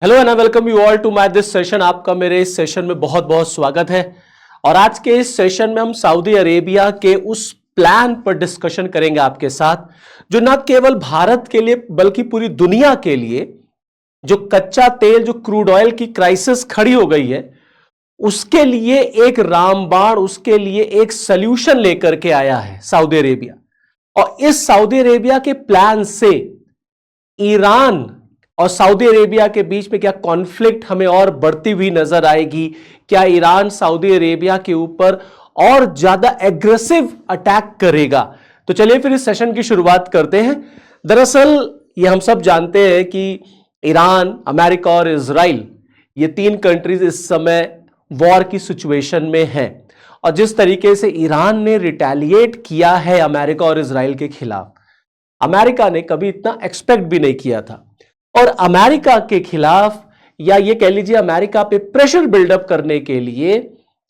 Hello and I welcome you all to my this session. आपका मेरे इस session में बहुत बहुत स्वागत है। और आज के इस सेशन में हम सऊदी अरेबिया के उस प्लान पर डिस्कशन करेंगे आपके साथ, जो न केवल भारत के लिए बल्कि पूरी दुनिया के लिए जो कच्चा तेल, जो क्रूड ऑयल की क्राइसिस खड़ी हो गई है, उसके लिए एक रामबाण, उसके लिए एक सल्यूशन लेकर के आया है सऊदी अरेबिया। और इस सऊदी अरेबिया के प्लान से ईरान और सऊदी अरेबिया के बीच में क्या कॉन्फ्लिक्ट हमें और बढ़ती हुई नजर आएगी? क्या ईरान सऊदी अरेबिया के ऊपर और ज्यादा एग्रेसिव अटैक करेगा? तो चलिए फिर इस सेशन की शुरुआत करते हैं। दरअसल ये हम सब जानते हैं कि ईरान, अमेरिका और इजराइल, ये तीन कंट्रीज इस समय वॉर की सिचुएशन में हैं। और जिस तरीके से ईरान ने रिटेलिएट किया है अमेरिका और इजराइल के खिलाफ, अमेरिका ने कभी इतना एक्सपेक्ट भी नहीं किया था। और अमेरिका के खिलाफ, या ये कह लीजिए अमेरिका पे प्रेशर बिल्डअप करने के लिए,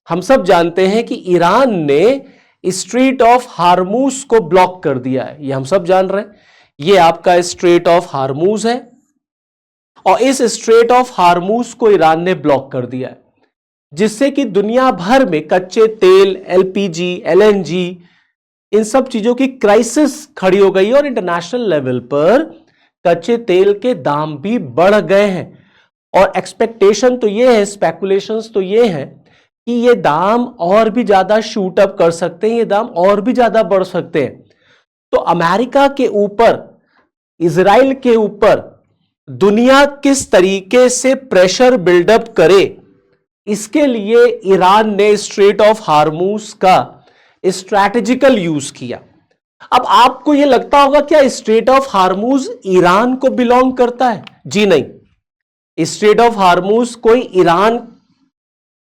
हम सब जानते हैं कि ईरान ने स्ट्रेट ऑफ हार्मूज को ब्लॉक कर दिया है। ये हम सब जान रहे हैं। ये आपका स्ट्रेट ऑफ हार्मूज है और इस स्ट्रेट ऑफ हार्मूज को ईरान ने ब्लॉक कर दिया है, जिससे कि दुनिया भर में कच्चे तेल, एलपीजी, एलएनजी, इन सब चीजों की क्राइसिस खड़ी हो गई है। और इंटरनेशनल लेवल पर कच्चे तेल के दाम भी बढ़ गए हैं। और एक्सपेक्टेशन तो ये है, स्पेकुलेशंस तो ये है कि ये दाम और भी ज्यादा शूट अप कर सकते हैं, ये दाम और भी ज्यादा बढ़ सकते हैं। तो अमेरिका के ऊपर, इजराइल के ऊपर दुनिया किस तरीके से प्रेशर बिल्डअप करे, इसके लिए ईरान ने स्ट्रेट ऑफ हार्मूज का स्ट्रैटेजिकल यूज किया। अब आपको यह लगता होगा क्या स्ट्रेट ऑफ हार्मूज ईरान को बिलोंग करता है? जी नहीं, स्ट्रेट ऑफ हार्मूज कोई ईरान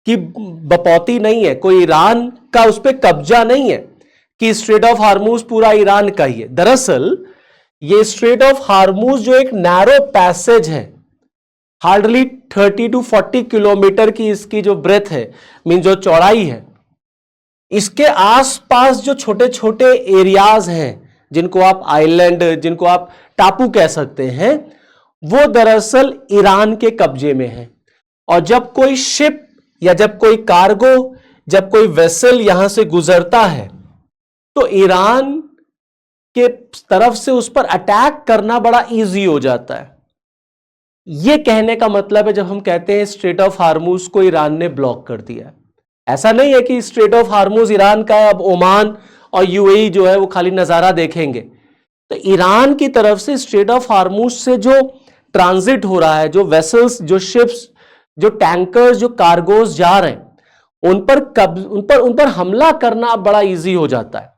की बपौती नहीं है, कोई ईरान का उस पर कब्जा नहीं है कि स्ट्रेट ऑफ हार्मूज पूरा ईरान का ही है। दरअसल ये स्ट्रेट ऑफ हार्मूज जो एक नैरो पैसेज है, हार्डली 30 to 40 किलोमीटर की इसकी जो ब्रेथ है, मीन जो चौड़ाई है, इसके आसपास जो छोटे छोटे एरियाज हैं, जिनको आप आइलैंड, जिनको आप टापू कह सकते हैं, वो दरअसल ईरान के कब्जे में है। और जब कोई शिप या जब कोई कार्गो, जब कोई वेसल यहां से गुजरता है, तो ईरान के तरफ से उस पर अटैक करना बड़ा इजी हो जाता है। यह कहने का मतलब है जब हम कहते हैं स्ट्रेट ऑफ हार्मूज को ईरान ने ब्लॉक कर दिया। ऐसा नहीं है कि स्ट्रेट ऑफ हार्मूज ईरान का है, अब ओमान और यूएई जो है वो खाली नजारा देखेंगे। तो ईरान की तरफ से स्ट्रेट ऑफ हार्मूज से जो ट्रांजिट हो रहा है, जो वेसल्स, जो शिप्स, जो टैंकर्स, जो कार्गोस जा रहे हैं, उन पर हमला करना बड़ा इजी हो जाता है।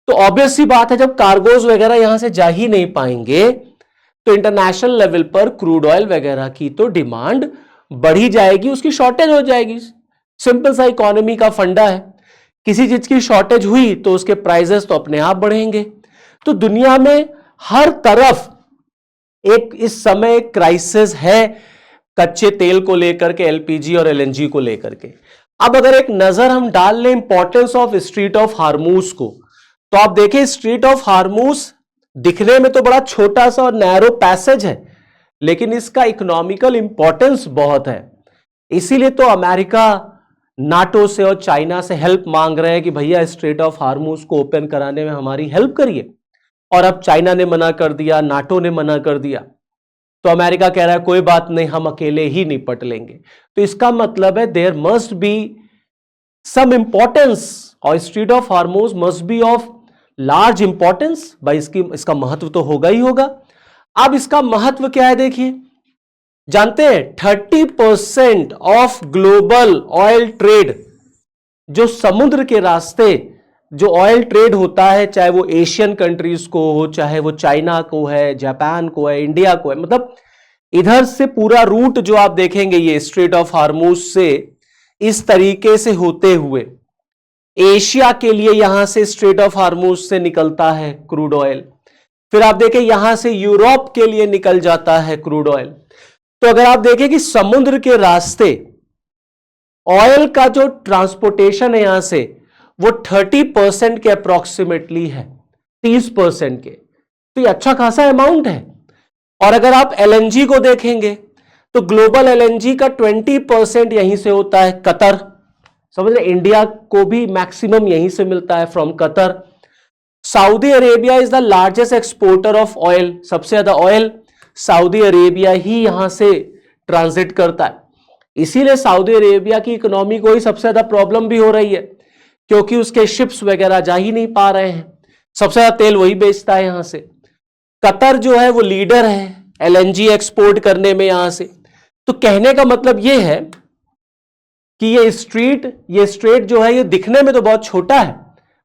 तो ऑब्वियस सी बात है, जब कार्गोस वगैरह यहां से जा ही नहीं पाएंगे, तो इंटरनेशनल लेवल पर क्रूड ऑयल वगैरह की तो डिमांड बढ़ी जाएगी, उसकी शॉर्टेज हो जाएगी। सिंपल सा इकोनॉमी का फंडा है, किसी चीज की शॉर्टेज हुई तो उसके प्राइसेस तो अपने आप बढ़ेंगे। तो दुनिया में हर तरफ एक इस समय क्राइसिस है कच्चे तेल को लेकर के, एलपीजी और एलएनजी को लेकर के। अब अगर एक नजर हम डाल लें importance of straight of Hormuz को, तो आप देखें स्ट्रेट ऑफ हार्मूज दिखने में तो बड़ा छोटा सा और नैरो पैसेज है, लेकिन इसका इकोनॉमिकल इंपॉर्टेंस बहुत है। इसीलिए तो अमेरिका नाटो से और चाइना से हेल्प मांग रहे हैं कि भैया स्ट्रेट ऑफ हार्मूज को ओपन कराने में हमारी हेल्प करिए। और अब चाइना ने मना कर दिया, नाटो ने मना कर दिया, तो अमेरिका कह रहा है कोई बात नहीं, हम अकेले ही निपट लेंगे। तो इसका मतलब है there must be some importance, और strait of Hormuz must be of large importance. भाई इसका महत्व तो होगा ही होगा। अब इसका महत्व क्या है देखिए, जानते हैं 30% ऑफ ग्लोबल ऑयल ट्रेड, जो समुद्र के रास्ते जो ऑयल ट्रेड होता है, चाहे वो एशियन कंट्रीज को हो, चाहे वो चाइना को है, जापान को है, इंडिया को है, मतलब इधर से पूरा रूट जो आप देखेंगे ये स्ट्रेट ऑफ हार्मूज से इस तरीके से होते हुए एशिया के लिए यहां से स्ट्रेट ऑफ हार्मूज से निकलता है क्रूड ऑयल। फिर आप देखें यहां से यूरोप के लिए निकल जाता है क्रूड ऑयल। तो अगर आप देखें कि समुद्र के रास्ते ऑयल का जो ट्रांसपोर्टेशन है यहां से, वो 30% के अप्रोक्सीमेटली है, 30% के। तो ये अच्छा खासा अमाउंट है। और अगर आप एलएनजी को देखेंगे तो ग्लोबल एलएनजी का 20% यहीं से होता है, कतर। समझ रहे, इंडिया को भी मैक्सिमम यहीं से मिलता है, from Qatar. Saudi Arabia is the largest exporter of oil, सबसे ज्यादा ऑयल सऊदी अरेबिया ही यहां से ट्रांजिट करता है। इसीलिए सऊदी अरेबिया की इकोनॉमी को ही सबसे ज्यादा प्रॉब्लम भी हो रही है, क्योंकि उसके शिप्स वगैरह जा ही नहीं पा रहे हैं। सबसे ज्यादा तेल वही बेचता है यहां से। कतर जो है वो लीडर है एलएनजी एक्सपोर्ट करने में यहां से। तो कहने का मतलब ये है कि ये स्ट्रेट जो है ये दिखने में तो बहुत छोटा है,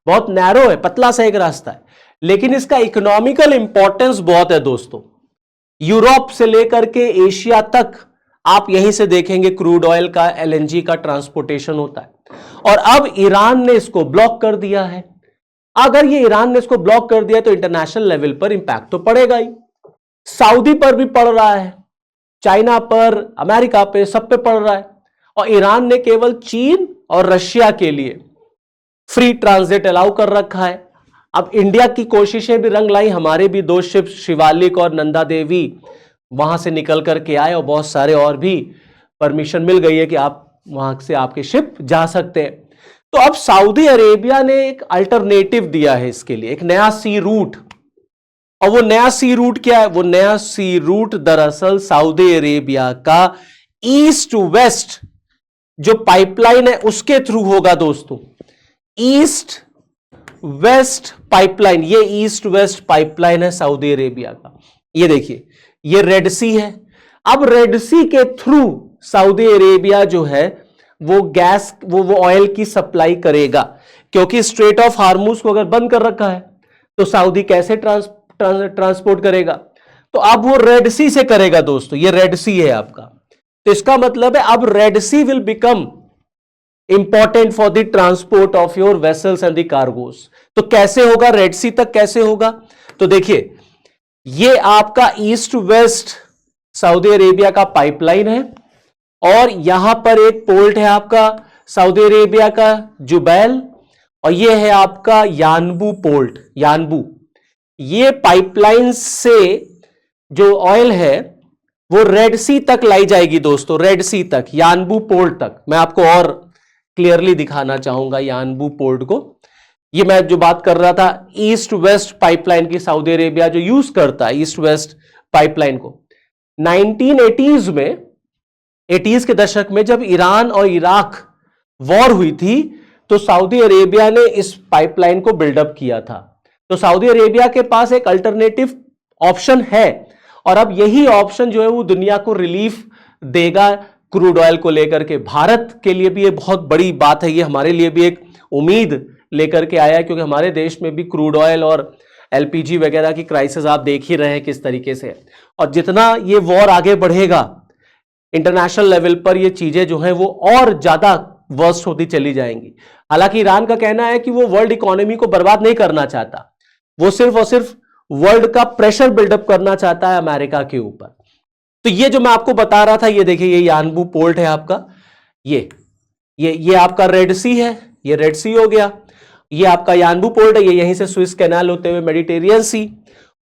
बहुत नैरो है, पतला सा एक रास्ता है, लेकिन इसका इकोनॉमिकल इंपॉर्टेंस बहुत है दोस्तों। यूरोप से लेकर के एशिया तक आप यहीं से देखेंगे क्रूड ऑयल का, एलएनजी का ट्रांसपोर्टेशन होता है। और अब ईरान ने इसको ब्लॉक कर दिया है। अगर ये ईरान ने इसको ब्लॉक कर दिया तो इंटरनेशनल लेवल पर इंपैक्ट तो पड़ेगा ही। सऊदी पर भी पड़ रहा है, चाइना पर, अमेरिका पे, सब पे पड़ रहा है। और ईरान ने केवल चीन और रशिया के लिए फ्री ट्रांजिट अलाउ कर रखा है। अब इंडिया की कोशिशें भी रंग लाई, हमारे भी 2 शिप शिवालिक और नंदा देवी वहां से निकल करके आए, और बहुत सारे और भी परमिशन मिल गई है कि आप वहां से आपके शिप जा सकते हैं। तो अब सऊदी अरेबिया ने एक अल्टरनेटिव दिया है इसके लिए, एक नया सी रूट। और वो नया सी रूट क्या है? वो नया सी रूट दरअसल सऊदी अरेबिया का ईस्ट वेस्ट जो पाइपलाइन है उसके थ्रू होगा दोस्तों। ईस्ट वेस्ट पाइपलाइन, ये ईस्ट वेस्ट पाइपलाइन है सऊदी अरेबिया का। ये देखिए, ये रेड सी है। अब रेड सी के थ्रू सऊदी अरेबिया जो है वो गैस, वो ऑयल की सप्लाई करेगा, क्योंकि स्ट्रेट ऑफ हार्मूज को अगर बंद कर रखा है तो सऊदी कैसे ट्रांसपोर्ट करेगा? तो अब वो रेड सी से करेगा दोस्तों। ये रेड सी है आपका, तो इसका मतलब है अब Red Sea will become important for the transport of your vessels and the cargoes. तो कैसे होगा, रेड सी तक कैसे होगा? तो देखिए, ये आपका ईस्ट वेस्ट सऊदी अरेबिया का पाइपलाइन है, और यहां पर एक पोर्ट है आपका सऊदी अरेबिया का जुबैल, और ये है आपका यानबू पोर्ट, यानबू। ये पाइपलाइन से जो ऑयल है वो रेड सी तक लाई जाएगी दोस्तों, रेड सी तक, यानबू पोर्ट तक। मैं आपको और क्लियरली दिखाना चाहूंगा यानबू पोर्ट को। ये मैं जो बात कर रहा था ईस्ट वेस्ट पाइपलाइन की, सऊदी अरेबिया जो यूज करता है ईस्ट वेस्ट पाइपलाइन को। 1980s में, 80s के दशक में जब ईरान और इराक वॉर हुई थी, तो सऊदी अरेबिया ने इस पाइपलाइन को बिल्डअप किया था। तो सऊदी अरेबिया के पास एक अल्टरनेटिव ऑप्शन है, और अब यही ऑप्शन जो है वो दुनिया को रिलीफ देगा क्रूड ऑयल को लेकर के। भारत के लिए भी ये बहुत बड़ी बात है, ये हमारे लिए भी एक उम्मीद लेकर के आया है, क्योंकि हमारे देश में भी क्रूड ऑयल और एलपीजी वगैरह की क्राइसिस आप देख ही रहे हैं किस तरीके से। और जितना ये वॉर आगे बढ़ेगा इंटरनेशनल लेवल पर, ये चीजें जो हैं वो और ज्यादा वर्स्ट होती चली जाएंगी। हालांकि ईरान का कहना है कि वो वर्ल्ड इकोनॉमी को बर्बाद नहीं करना चाहता, वो सिर्फ और सिर्फ वर्ल्ड का प्रेशर बिल्डअप करना चाहता है अमेरिका के ऊपर। तो ये जो मैं आपको बता रहा था, ये देखिए, ये यानबू पोर्ट है आपका, ये आपका रेड सी है, ये रेड सी हो गया। ये आपका यानबू पोर्ट है, ये यहीं से स्विस कैनाल होते हुए मेडिटेरियन सी,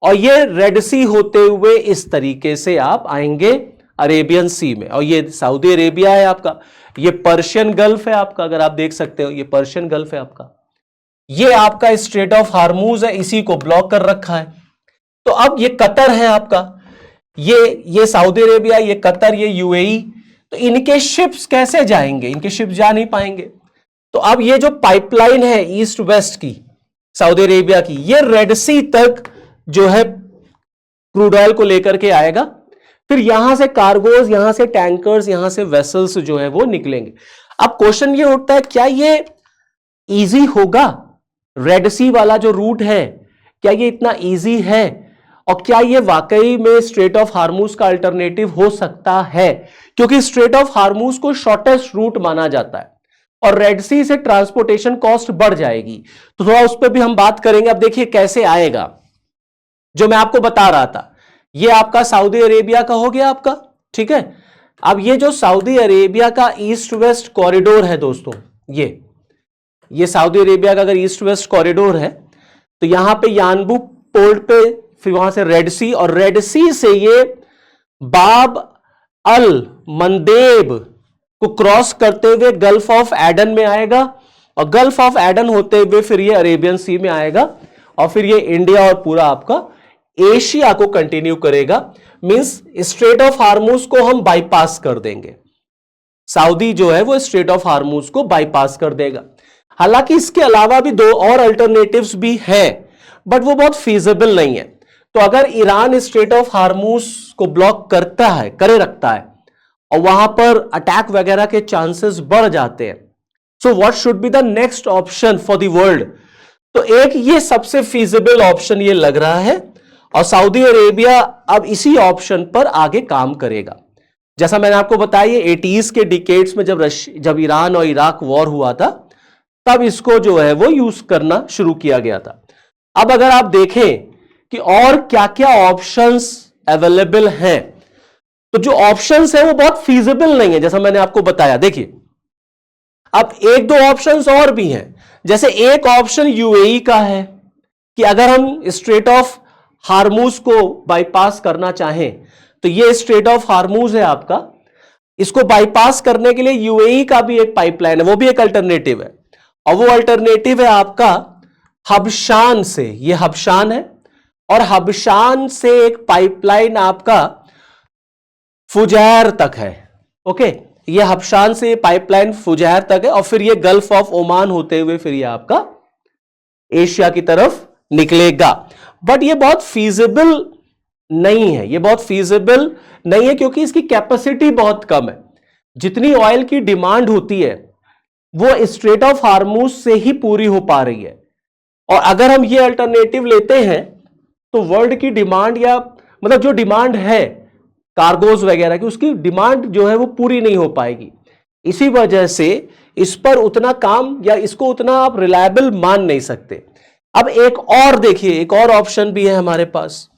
और ये रेड सी होते हुए इस तरीके से आप आएंगे अरेबियन सी में। और ये सऊदी अरेबिया है आपका, ये पर्शियन गल्फ है आपका, अगर आप देख सकते हो ये पर्शियन गल्फ है आपका। ये आपका स्ट्रेट ऑफ हार्मूज है, इसी को ब्लॉक कर रखा है। तो अब ये कतर है आपका, ये सऊदी अरेबिया, ये कतर, ये यूएई। तो इनके शिप्स कैसे जाएंगे? इनके शिप्स जा नहीं पाएंगे। तो अब ये जो पाइपलाइन है ईस्ट वेस्ट की सऊदी अरेबिया की, ये रेड सी तक जो है क्रूड ऑयल को लेकर के आएगा। फिर यहां से कार्गोज, यहां से टैंकर्स, यहां से वेसल्स जो है वो निकलेंगे। अब क्वेश्चन ये उठता है, क्या ये इजी होगा? रेड सी वाला जो रूट है, क्या ये इतना इजी है? और क्या ये वाकई में स्ट्रेट ऑफ हार्मूज का अल्टरनेटिव हो सकता है? क्योंकि स्ट्रेट ऑफ हार्मूज को शॉर्टेस्ट रूट माना जाता है, और रेड सी से ट्रांसपोर्टेशन कॉस्ट बढ़ जाएगी। तो थोड़ा उस पर भी हम बात करेंगे। अब देखिए कैसे आएगा, जो मैं आपको बता रहा था, ये आपका सऊदी अरेबिया का हो गया आपका, ठीक है। अब ये जो सऊदी अरेबिया का ईस्ट वेस्ट कॉरिडोर है दोस्तों, ये सऊदी अरेबिया का अगर ईस्ट वेस्ट कॉरिडोर है, तो यहां पे यानबू पोर्ट पे, फिर वहां से रेड सी, और रेड सी से ये बाब अल मंदेब को क्रॉस करते हुए गल्फ ऑफ एडन में आएगा और गल्फ ऑफ एडन होते हुए फिर ये अरेबियन सी में आएगा और फिर ये इंडिया और पूरा आपका एशिया को कंटिन्यू करेगा। मींस स्ट्रेट ऑफ हार्मूज को हम बाईपास कर देंगे। सऊदी जो है वो स्ट्रेट ऑफ हार्मूज को बाईपास कर देगा। हालांकि इसके अलावा भी दो और अल्टरनेटिव्स भी हैं, बट वो बहुत फीजिबल नहीं है। तो अगर ईरान स्ट्रेट ऑफ हार्मूज को ब्लॉक करता है, करे रखता है और वहां पर अटैक वगैरह के चांसेस बढ़ जाते हैं, so what should be the next option for the world? तो एक ये सबसे फीजिबल ऑप्शन ये लग रहा है और सऊदी अरेबिया अब इसी ऑप्शन पर आगे काम करेगा। जैसा मैंने आपको बताया, ये 80s के डिकेड्स में जब ईरान और इराक वॉर हुआ था, तब इसको जो है वो यूज करना शुरू किया गया था। अब अगर आप देखें कि और क्या क्या ऑप्शंस अवेलेबल हैं, तो जो ऑप्शंस है वो बहुत फीजिबल नहीं है, जैसा मैंने आपको बताया। देखिए, अब एक दो ऑप्शंस और भी हैं। जैसे एक ऑप्शन यूएई का है कि अगर हम स्ट्रेट ऑफ हार्मूज को बाईपास करना चाहें, तो ये स्ट्रेट ऑफ हार्मूज है आपका, इसको बाईपास करने के लिए यूएई का भी एक पाइपलाइन है, वो भी एक अल्टरनेटिव है। और वो अल्टरनेटिव है आपका हबशान से। ये हबशान है और हबशान से एक पाइपलाइन आपका फुजैर तक है। ओके, ये हबशान से पाइपलाइन फुजैर तक है और फिर ये गल्फ ऑफ ओमान होते हुए फिर ये आपका एशिया की तरफ निकलेगा। बट ये बहुत फीजिबल नहीं है, ये बहुत फीजिबल नहीं है क्योंकि इसकी कैपेसिटी बहुत कम है। जितनी ऑयल की डिमांड होती है वो स्ट्रेट ऑफ हार्मूज से ही पूरी हो पा रही है। और अगर हम ये अल्टरनेटिव लेते हैं तो वर्ल्ड की डिमांड, या मतलब जो डिमांड है कार्गोज वगैरह की, उसकी डिमांड जो है वो पूरी नहीं हो पाएगी। इसी वजह से इस पर उतना काम या इसको उतना आप रिलायबल मान नहीं सकते। अब एक और देखिए, एक और ऑप्शन भी है हमारे पास।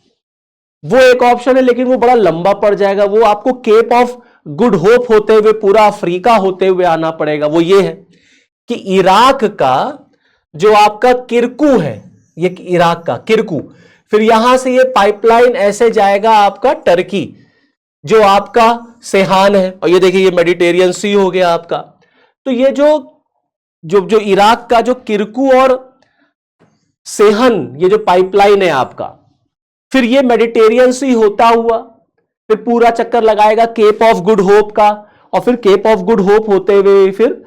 वो एक ऑप्शन है लेकिन वो बड़ा लंबा पड़ जाएगा, वो आपको केप ऑफ गुड होप होते हुए पूरा अफ्रीका होते हुए आना पड़ेगा। वो ये है कि इराक का जो आपका किरकू है, ये इराक का किरकू, फिर यहां से ये पाइपलाइन ऐसे जाएगा आपका टर्की, जो आपका सेहान है, और ये देखिए ये मेडिटेरियन सी हो गया आपका। तो ये जो इराक का जो किरकू और सेहन, ये जो पाइपलाइन है आपका, फिर ये मेडिटेरियन सी होता हुआ फिर पूरा चक्कर लगाएगा केप ऑफ गुड होप का, और फिर केप ऑफ गुड होप होते हुए फिर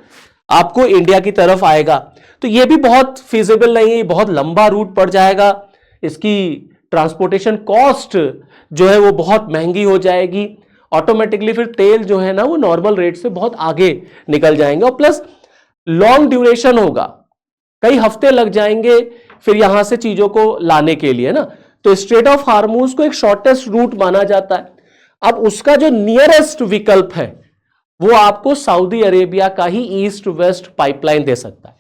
आपको इंडिया की तरफ आएगा। तो ये भी बहुत फिजिबल नहीं है, बहुत लंबा रूट पड़ जाएगा। इसकी ट्रांसपोर्टेशन कॉस्ट जो है वो बहुत महंगी हो जाएगी। ऑटोमेटिकली फिर तेल जो है ना वो नॉर्मल रेट से बहुत आगे निकल जाएंगे, और प्लस लॉन्ग ड्यूरेशन होगा, कई हफ्ते लग जाएंगे फिर यहां से चीजों को लाने के लिए ना। तो स्ट्रेट ऑफ हार्मूज को एक शॉर्टेस्ट रूट माना जाता है। अब उसका जो नियरेस्ट विकल्प है वो आपको सऊदी अरेबिया का ही ईस्ट वेस्ट पाइपलाइन दे सकता है।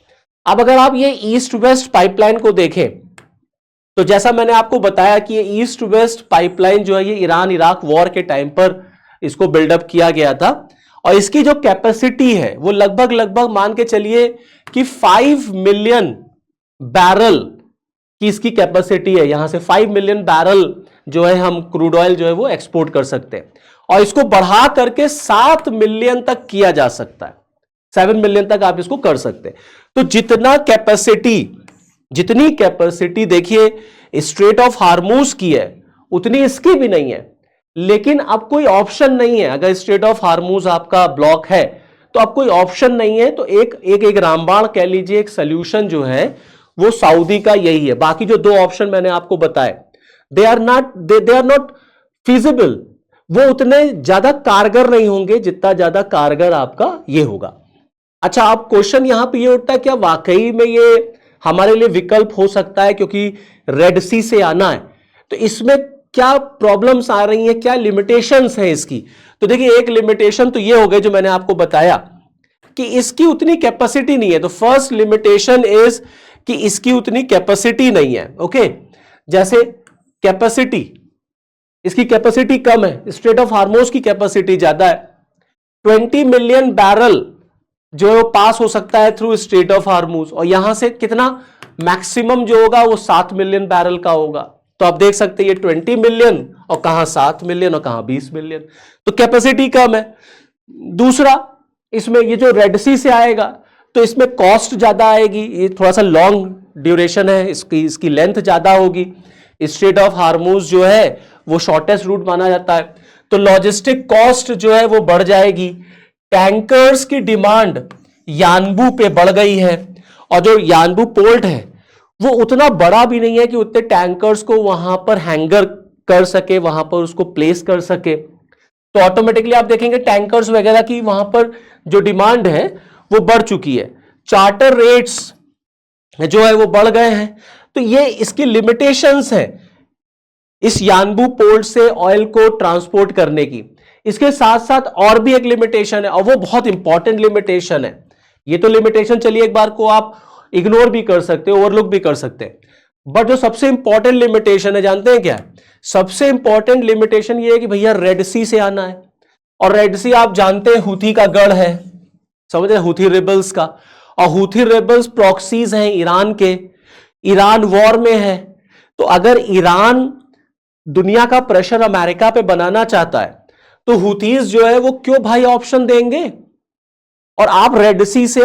अब अगर आप ये ईस्ट वेस्ट पाइपलाइन को देखें तो जैसा मैंने आपको बताया कि ये ईस्ट वेस्ट पाइपलाइन जो है ये ईरान इराक वॉर के टाइम पर इसको बिल्डअप किया गया था, और इसकी जो कैपेसिटी है वो लगभग मान के चलिए कि 5 मिलियन बैरल की इसकी कैपेसिटी है। यहां से 5 मिलियन बैरल जो है हम क्रूड ऑयल जो है वो एक्सपोर्ट कर सकते हैं, और इसको बढ़ा करके 7 मिलियन तक किया जा सकता है। 7 मिलियन तक आप इसको कर सकते हैं। तो जितनी कैपेसिटी देखिए स्ट्रेट ऑफ हार्मूज की है उतनी इसकी भी नहीं है। लेकिन अब कोई ऑप्शन नहीं है, अगर स्ट्रेट ऑफ हार्मूज आपका ब्लॉक है तो अब कोई ऑप्शन नहीं है। तो एक रामबाण कह लीजिए, एक सोल्यूशन जो है वो सऊदी का यही है। बाकी जो दो ऑप्शन मैंने आपको बताए दे आर नॉट फीजिबल, वो उतने ज्यादा कारगर नहीं होंगे जितना ज्यादा कारगर आपका ये होगा। अच्छा, अब क्वेश्चन यहां पे ये उठता है, क्या वाकई में ये हमारे लिए विकल्प हो सकता है? क्योंकि रेड सी से आना है तो इसमें क्या प्रॉब्लम्स आ रही हैं, क्या लिमिटेशंस हैं इसकी? तो देखिए, एक लिमिटेशन तो ये हो गई जो मैंने आपको बताया कि इसकी उतनी कैपेसिटी नहीं है। तो फर्स्ट लिमिटेशन इज कि इसकी उतनी कैपेसिटी नहीं है। ओके, जैसे कैपेसिटी, इसकी कैपेसिटी कम है, स्ट्रेट ऑफ हार्मूज की कैपेसिटी ज्यादा है। 20 मिलियन बैरल जो है वो पास हो सकता है थ्रू स्ट्रेट ऑफ हार्मूज, और यहां से कितना मैक्सिमम जो होगा वो 7 मिलियन बैरल का होगा। तो आप देख सकते हैं ये 20 मिलियन और कहां 7 मिलियन और कहां 20 मिलियन, तो कैपेसिटी कम है। दूसरा, इसमें ये जो रेड सी से आएगा तो इसमें कॉस्ट ज्यादा आएगी, ये थोड़ा सा लॉन्ग ड्यूरेशन है, इसकी लेंथ ज्यादा होगी। स्ट्रेट ऑफ हार्मूज जो है वो शॉर्टेस्ट रूट माना जाता है, तो लॉजिस्टिक कॉस्ट जो है वो बढ़ जाएगी। टैंकर्स की डिमांड यानबू पे बढ़ गई है, और जो यानबू पोर्ट है वो उतना बड़ा भी नहीं है कि उतने टैंकर्स को वहां पर हैंगर कर सके, वहां पर उसको प्लेस कर सके। तो ऑटोमेटिकली आप देखेंगे टैंकर्स वगैरह की वहां पर जो डिमांड है वो बढ़ चुकी है। चार्टर रेट्स जो है वो बढ़ गए हैं, तो ये इसकी लिमिटेशंस है इस यानबू पोर्ट से ऑयल को ट्रांसपोर्ट करने की। इसके साथ साथ और भी एक लिमिटेशन है, और वो बहुत इंपॉर्टेंट लिमिटेशन है। ये तो लिमिटेशन चलिए एक बार को आप इग्नोर भी कर सकते हो, ओवरलुक भी कर सकते हैं, बट जो सबसे इंपॉर्टेंट लिमिटेशन है जानते हैं क्या है? सबसे इंपॉर्टेंट लिमिटेशन ये है कि भैया रेड सी से आना है, और रेड सी आप जानते हैं हूथी का गढ़ है, समझ रहे, हूथी रेबल्स का, और हूथी रेबल्स प्रॉक्सीज हैं ईरान के, ईरान वॉर में है। तो अगर ईरान दुनिया का प्रेशर अमेरिका पे बनाना चाहता है तो हूथीज जो है वो क्यों भाई ऑप्शन देंगे? और आप रेड सी से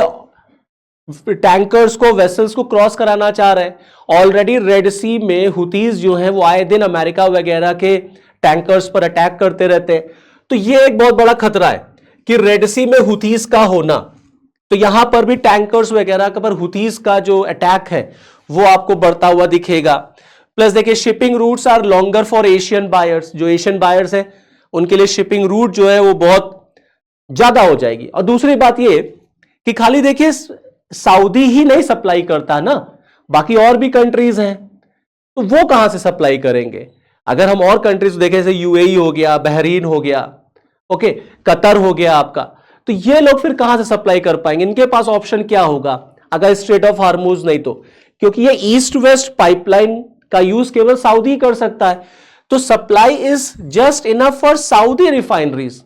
टैंकर्स को, वेसल्स को क्रॉस कराना चाह रहे हैं। ऑलरेडी रेड सी में हुतीज जो हैं वो आए दिन अमेरिका वगैरह के टैंकर्स पर अटैक करते रहते हैं। तो ये एक बहुत बड़ा खतरा है कि रेड सी में हुतीज का होना, तो यहां पर भी टैंकर्स वगैरह पर हुतीज का जो अटैक है वो आपको बढ़ता हुआ दिखेगा। प्लस देखिए shipping routes are longer for Asian buyers, जो एशियन बायर्स हैं उनके लिए शिपिंग रूट जो है वो बहुत ज्यादा हो जाएगी। और दूसरी बात ये कि खाली देखिए सऊदी ही नहीं सप्लाई करता ना, बाकी और भी कंट्रीज हैं, तो वो कहां से सप्लाई करेंगे? अगर हम और कंट्रीज देखें जैसे यूएई हो गया, बहरीन हो गया, ओके, कतर हो गया आपका, तो ये लोग फिर कहां से सप्लाई कर पाएंगे? इनके पास ऑप्शन क्या होगा अगर स्ट्रेट ऑफ हार्मूज नहीं तो? क्योंकि ये ईस्ट वेस्ट पाइपलाइन का यूज केवल सऊदी कर सकता है, तो supply is just enough for Saudi refineries,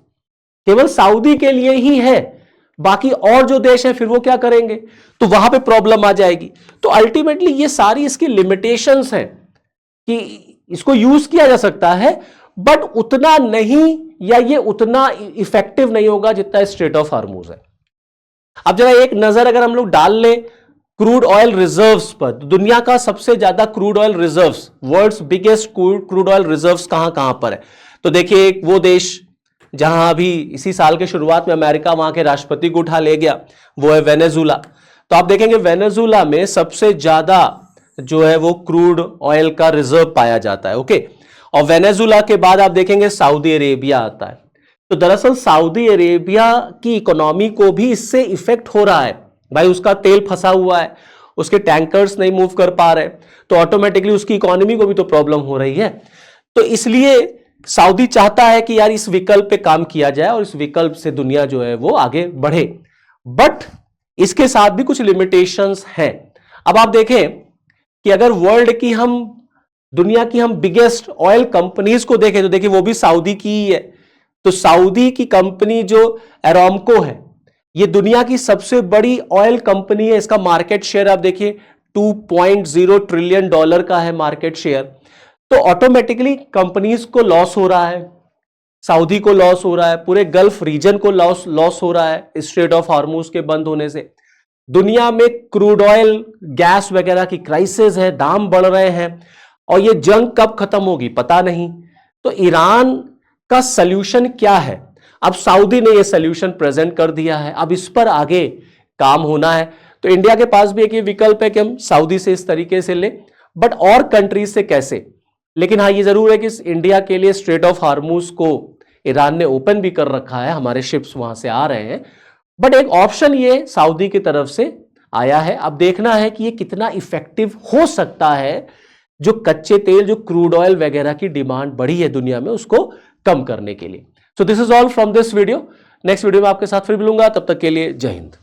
केवल सऊदी के लिए ही है, बाकी और जो देश है फिर वो क्या करेंगे? तो वहां पे प्रॉब्लम आ जाएगी। तो अल्टीमेटली ये सारी इसकी लिमिटेशंस हैं कि इसको यूज किया जा सकता है बट उतना नहीं, या ये उतना इफेक्टिव नहीं होगा जितना स्ट्रेट ऑफ हार्मूज है। अब जरा एक नजर अगर हम लोग डाल लें क्रूड ऑयल रिजर्व्स पर, दुनिया का सबसे ज्यादा crude oil reserves, world's biggest crude oil reserves कहां कहां पर है? तो देखिए एक वो देश जहां अभी इसी साल के शुरुआत में अमेरिका वहां के राष्ट्रपति को उठा ले गया, वो है वेनेजुला। तो आप देखेंगे वेनेजुला में सबसे ज्यादा जो है वो क्रूड ऑयल का रिजर्व पाया जाता है, ओके। और वेनेजुला के बाद आप देखेंगे सऊदी अरेबिया आता है। तो दरअसल सऊदी अरेबिया की इकोनॉमी को भी इससे इफेक्ट हो रहा है भाई, उसका तेल फंसा हुआ है, उसके टैंकर्स नहीं मूव कर पा रहे, तो ऑटोमेटिकली उसकी इकोनॉमी को भी तो प्रॉब्लम हो रही है। तो इसलिए सऊदी चाहता है कि यार इस विकल्प पे काम किया जाए और इस विकल्प से दुनिया जो है वो आगे बढ़े, बट इसके साथ भी कुछ लिमिटेशंस हैं। अब आप देखें कि अगर वर्ल्ड की हम, दुनिया की हम बिगेस्ट ऑयल कंपनीज को देखें तो देखिए वो भी सऊदी की ही है। तो सऊदी की कंपनी जो अरामको है, ये दुनिया की सबसे बड़ी ऑयल कंपनी है। इसका मार्केट शेयर आप देखिए $2.0 ट्रिलियन का है मार्केट शेयर। तो ऑटोमेटिकली कंपनीज को लॉस हो रहा है, सऊदी को लॉस हो रहा है, पूरे गल्फ रीजन को लॉस हो रहा है स्ट्रेट ऑफ हार्मूज के बंद होने से। दुनिया में क्रूड ऑयल, गैस वगैरह की क्राइसिस है, दाम बढ़ रहे हैं, और ये जंग कब खत्म होगी पता नहीं। तो ईरान का सल्यूशन क्या है? अब सऊदी ने ये सल्यूशन प्रेजेंट कर दिया है, अब इस पर आगे काम होना है। तो इंडिया के पास भी एक ये विकल्प है कि हम सऊदी से इस तरीके से ले, बट और कंट्रीज से कैसे? लेकिन हाँ ये जरूर है कि इंडिया के लिए स्ट्रेट ऑफ हार्मूज को ईरान ने ओपन भी कर रखा है, हमारे शिप्स वहां से आ रहे हैं, बट एक ऑप्शन ये सऊदी की तरफ से आया है। अब देखना है कि ये कितना इफेक्टिव हो सकता है, जो कच्चे तेल, जो क्रूड ऑयल वगैरह की डिमांड बढ़ी है दुनिया में, उसको कम करने के लिए। So this is all from this video. Next video में आपके साथ फिर मिलूंगा, तब तक के लिए जय हिंद।